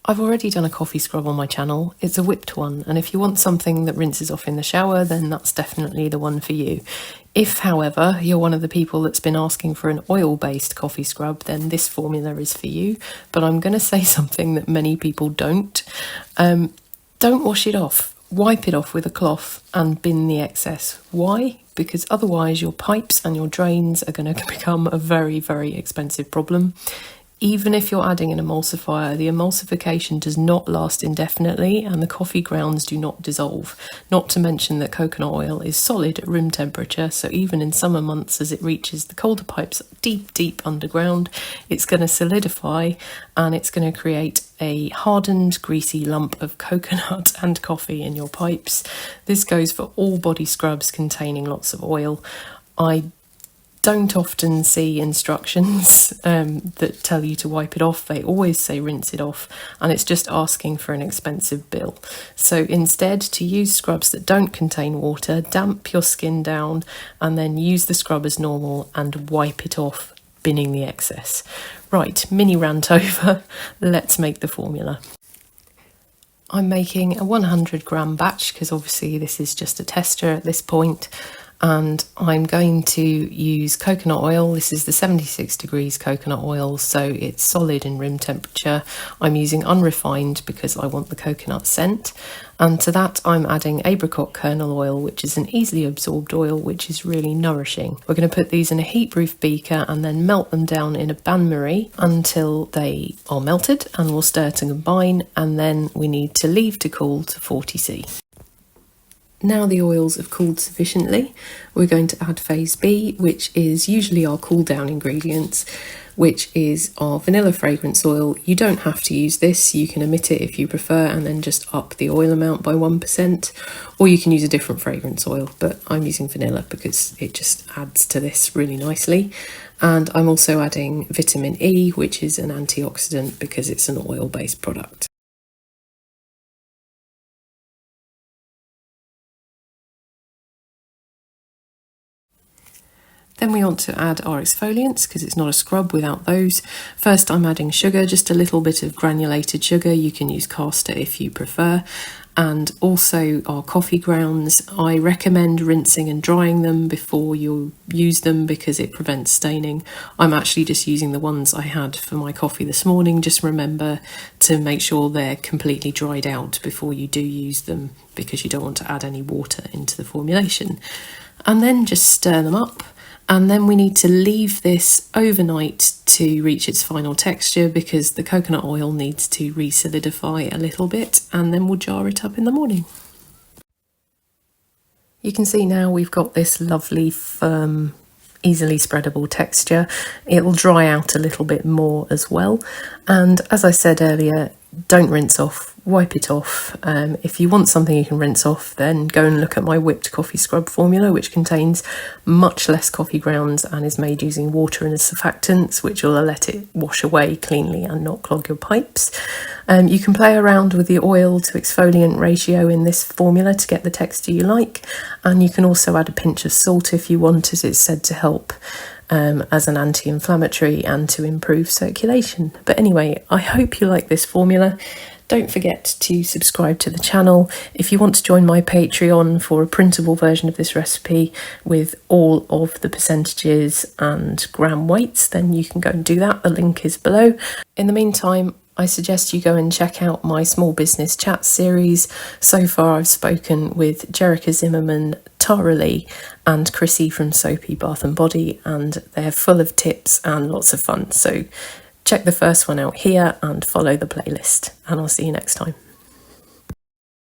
I've already done a coffee scrub on my channel. It's a whipped one, and if you want something that rinses off in the shower, then that's definitely the one for you. If, however, you're one of the people that's been asking for an oil-based coffee scrub, then this formula is for you. But I'm going to say something that many people don't. Don't wash it off. Wipe it off with a cloth and bin the excess. Why? Because otherwise your pipes and your drains are going to become a very, very expensive problem. Even if you're adding an emulsifier, the emulsification does not last indefinitely and the coffee grounds do not dissolve. Not to mention that coconut oil is solid at room temperature, so even in summer months as it reaches the colder pipes deep, deep underground, it's going to solidify and it's going to create a hardened, greasy lump of coconut and coffee in your pipes. This goes for all body scrubs containing lots of oil. I don't often see instructions that tell you to wipe it off. They always say rinse it off, and it's just asking for an expensive bill. So instead, to use scrubs that don't contain water, damp your skin down and then use the scrub as normal and wipe it off, binning the excess. Right, mini rant over. Let's make the formula. I'm making a 100 gram batch because obviously this is just a tester at this point. And I'm going to use coconut oil. This is the 76 degrees coconut oil, so it's solid in room temperature. I'm using unrefined because I want the coconut scent. And to that I'm adding apricot kernel oil, which is an easily absorbed oil, which is really nourishing. We're going to put these in a heat-proof beaker and then melt them down in a bain-marie until they are melted, and we'll stir to combine, and then we need to leave to cool to 40°C. Now the oils have cooled sufficiently, we're going to add phase B, which is usually our cool down ingredients, which is our vanilla fragrance oil. You don't have to use this, you can omit it if you prefer and then just up the oil amount by 1%, or you can use a different fragrance oil, but I'm using vanilla because it just adds to this really nicely. And I'm also adding vitamin E, which is an antioxidant because it's an oil-based product. Then we want to add our exfoliants because it's not a scrub without those. First I'm adding sugar, just a little bit of granulated sugar. You can use caster if you prefer. And also our coffee grounds. I recommend rinsing and drying them before you use them because it prevents staining. I'm actually just using the ones I had for my coffee this morning. Just remember to make sure they're completely dried out before you do use them because you don't want to add any water into the formulation. And then just stir them up. And then we need to leave this overnight to reach its final texture because the coconut oil needs to re-solidify a little bit, and then we'll jar it up in the morning. You can see now we've got this lovely firm, easily spreadable texture. It will dry out a little bit more as well. And as I said earlier, don't rinse off, wipe it off. If you want something you can rinse off, then go and look at my whipped coffee scrub formula, which contains much less coffee grounds and is made using water and surfactants, which will let it wash away cleanly and not clog your pipes. You can play around with the oil to exfoliant ratio in this formula to get the texture you like, and you can also add a pinch of salt if you want, as it's said to help as an anti-inflammatory and to improve circulation. But anyway, I hope you like this formula. Don't forget to subscribe to the channel. If you want to join my Patreon for a printable version of this recipe with all of the percentages and gram weights, then you can go and do that. The link is below. In the meantime, I suggest you go and check out my small business chat series. So far I've spoken with Jerica Zimmerman, Tara Lee and Chrissy from Soapy Bath and Body, and they're full of tips and lots of fun. So check the first one out here and follow the playlist, and I'll see you next time.